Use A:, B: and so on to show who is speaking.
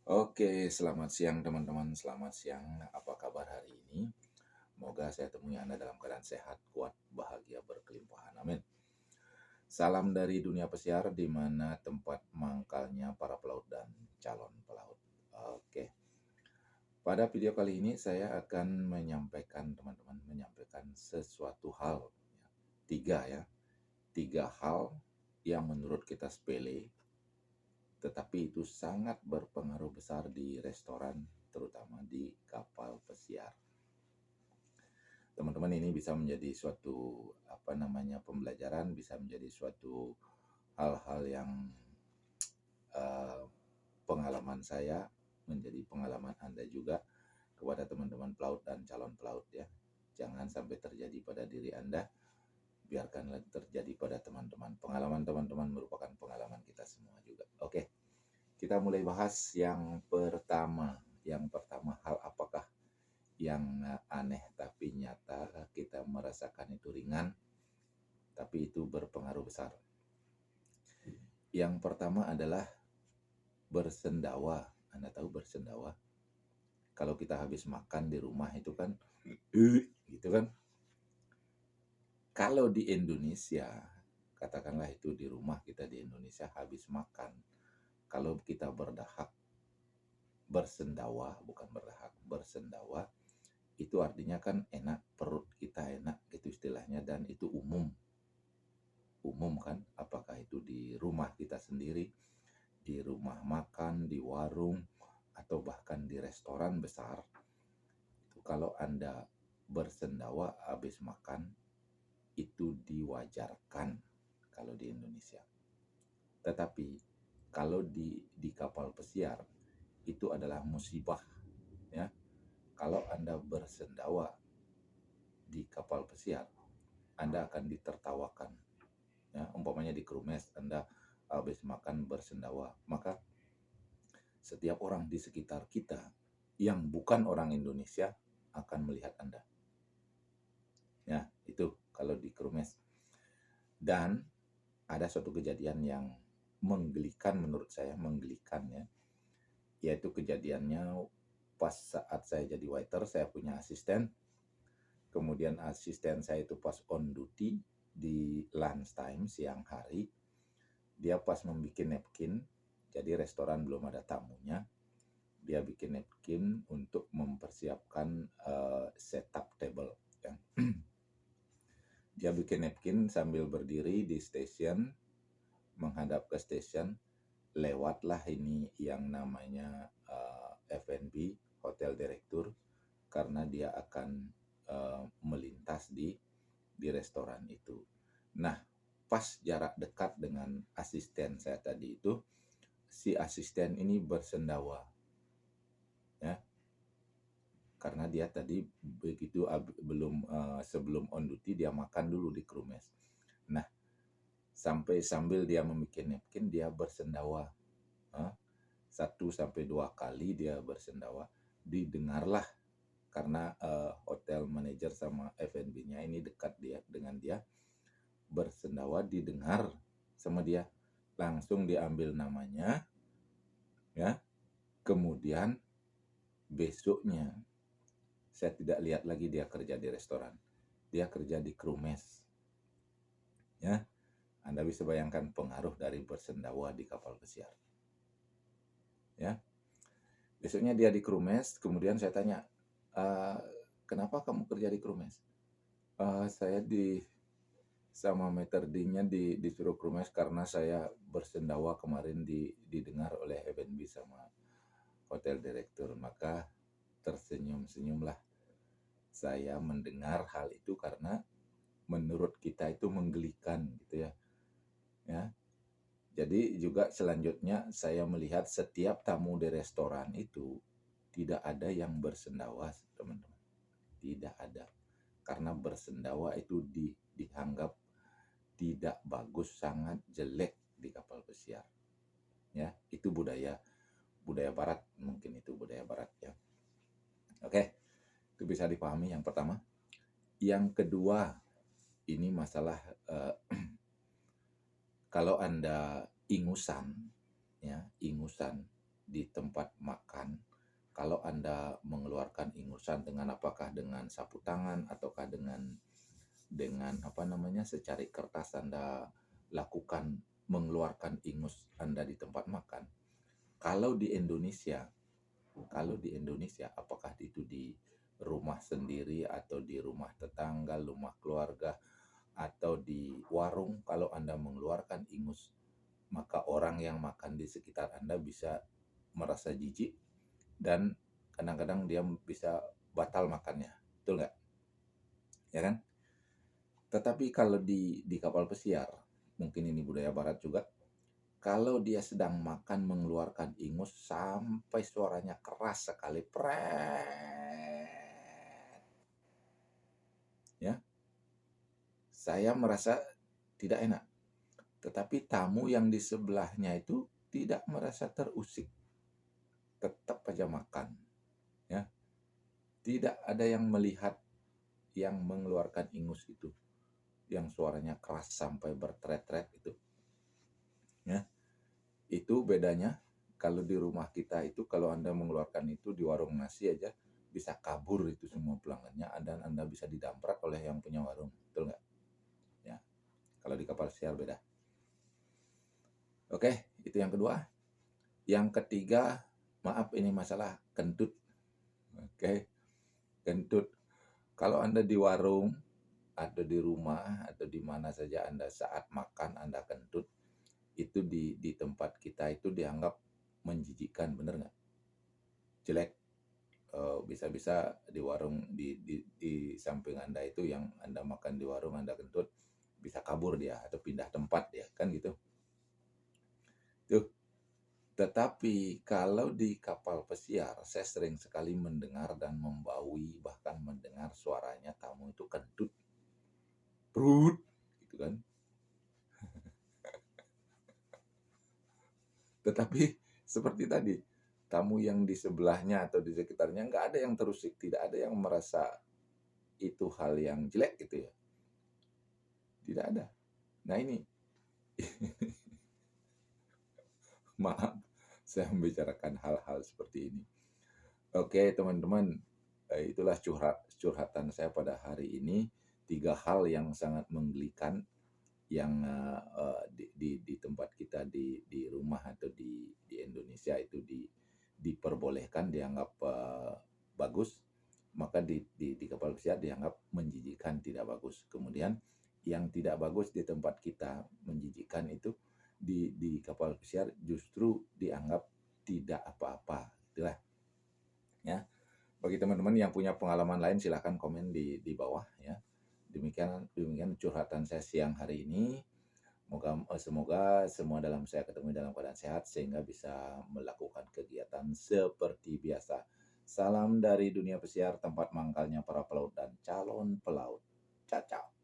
A: Oke, selamat siang teman-teman. Selamat siang. Apa kabar hari ini? Semoga saya temui Anda dalam keadaan sehat, kuat, bahagia, berkelimpahan. Amin. Salam dari dunia pesiar, di mana tempat mangkalnya para pelaut dan calon pelaut. Oke, pada video kali ini saya akan menyampaikan sesuatu hal. Tiga ya, tiga hal yang menurut kita sepele, tetapi itu sangat berpengaruh besar di restoran, terutama di kapal pesiar. Teman-teman, ini bisa menjadi suatu pembelajaran, bisa menjadi suatu hal-hal yang uh, pengalaman saya menjadi pengalaman Anda juga kepada teman-teman pelaut dan calon pelaut ya. Jangan sampai terjadi pada diri Anda, biarkanlah terjadi pada teman-teman. Pengalaman teman-teman merupakan pengalaman kita semua juga. Oke. Kita mulai bahas yang pertama. Yang pertama, hal apakah yang aneh tapi nyata kita merasakan itu ringan, tapi itu berpengaruh besar. Yang pertama adalah bersendawa. Anda tahu bersendawa? Kalau kita habis makan di rumah itu kan, gitu kan. Kalau di Indonesia, katakanlah itu di rumah kita di Indonesia habis makan, kalau kita berdahak, bersendawa, bukan berdahak, bersendawa, itu artinya kan enak, perut kita enak gitu istilahnya, dan itu umum kan, apakah itu di rumah kita sendiri, di rumah makan, di warung, atau bahkan di restoran besar. Itu kalau Anda bersendawa habis makan, itu diwajarkan kalau di Indonesia. Tetapi kalau di kapal pesiar itu adalah musibah ya. Kalau Anda bersendawa di kapal pesiar, Anda akan ditertawakan. Ya, umpamanya di krumes Anda habis makan bersendawa, maka setiap orang di sekitar kita yang bukan orang Indonesia akan melihat Anda. Ya, itu kalau di krumes. Dan ada suatu kejadian yang menggelikan, menurut saya menggelikan ya, yaitu kejadiannya pas saat saya jadi waiter. Saya punya asisten, kemudian asisten saya itu pas on duty di lunch time, siang hari, dia pas membuat napkin. Jadi restoran belum ada tamunya, dia bikin napkin untuk mempersiapkan setup table ya. Dia bikin napkin sambil berdiri di station, menghadap ke station. Lewatlah ini yang namanya F&B, hotel direktur, karena dia akan melintas di restoran itu. Nah, pas jarak dekat dengan asisten saya tadi itu, si asisten ini bersendawa ya, karena dia tadi begitu sebelum on duty dia makan dulu di krumes. Nah, sambil dia membuat napkin dia bersendawa. 1-2 kali dia bersendawa, didengarlah karena hotel manager sama F&B-nya ini dekat dengan dia, bersendawa didengar sama dia, langsung diambil namanya ya. Kemudian besoknya saya tidak lihat lagi dia kerja di restoran, dia kerja di krumes ya. Anda bisa bayangkan pengaruh dari bersendawa di kapal pesiar ya. Besoknya dia di krumes, kemudian saya tanya, kenapa kamu kerja di krumes? Saya sama meterdinya disuruh krumes karena saya bersendawa kemarin didengar oleh F&B sama hotel direktur. Maka tersenyum-senyumlah saya mendengar hal itu, karena menurut kita itu menggelikan gitu ya. Jadi juga selanjutnya saya melihat setiap tamu di restoran itu tidak ada yang bersendawa, teman-teman. Tidak ada. Karena bersendawa itu dianggap tidak bagus, sangat jelek di kapal pesiar. Ya, itu budaya barat, mungkin itu budaya barat ya. Oke, itu bisa dipahami yang pertama. Yang kedua, ini masalah kalau Anda ingusan ya, ingusan di tempat makan, kalau Anda mengeluarkan ingusan dengan apakah dengan sapu tangan ataukah dengan apa namanya secari kertas Anda lakukan mengeluarkan ingus Anda di tempat makan. Kalau di Indonesia, apakah itu di rumah sendiri atau di rumah tetangga, rumah keluarga, atau di warung, kalau Anda mengeluarkan ingus, maka orang yang makan di sekitar Anda bisa merasa jijik dan kadang-kadang dia bisa batal makannya. Betul nggak? Ya kan? Tetapi kalau di kapal pesiar, mungkin ini budaya barat juga, kalau dia sedang makan mengeluarkan ingus sampai suaranya keras sekali, pret, ya, saya merasa tidak enak. Tetapi tamu yang di sebelahnya itu tidak merasa terusik, tetap aja makan, ya. Tidak ada yang melihat yang mengeluarkan ingus itu, yang suaranya keras sampai bertret-tret itu, ya. Itu bedanya kalau di rumah kita itu, kalau Anda mengeluarkan itu di warung nasi aja bisa kabur itu semua pelanggannya, dan Anda bisa didamprat oleh yang punya warung. Betul nggak? Ya. Kalau di kapal pesiar beda. Oke, itu yang kedua. Yang ketiga, maaf ini masalah kentut. Oke, kentut. Kalau Anda di warung atau di rumah atau di mana saja Anda saat makan Anda kentut, itu di tempat kita itu dianggap menjijikkan, bener nggak? Jelek. Bisa-bisa di warung di samping Anda itu yang Anda makan di warung Anda kentut, bisa kabur dia atau pindah tempat dia, kan gitu. Tuh. Tetapi kalau di kapal pesiar, saya sering sekali mendengar dan membaui, bahkan mendengar suaranya tamu itu kentut. Brut, gitu kan. Tetapi seperti tadi, tamu yang di sebelahnya atau di sekitarnya nggak ada yang terusik, tidak ada yang merasa itu hal yang jelek gitu ya. Tidak ada. Nah ini, maaf, saya membicarakan hal-hal seperti ini. Oke teman-teman, itulah curhatan saya pada hari ini. 3 hal yang sangat menggelikan yang di tempat kita di rumah atau di Indonesia itu diperbolehkan, dianggap bagus, maka di kapal pesiar dianggap menjijikkan, tidak bagus. Kemudian yang tidak bagus di tempat kita menjijikkan itu di kapal pesiar justru dianggap tidak apa-apa, itulah ya. Bagi teman-teman yang punya pengalaman lain silahkan komen di bawah ya. Demikian curhatan saya siang hari ini. Semoga semua saya ketemu dalam keadaan sehat sehingga bisa melakukan kegiatan seperti biasa. Salam dari dunia pesiar, tempat mangkalnya para pelaut dan calon pelaut. Ciao, ciao.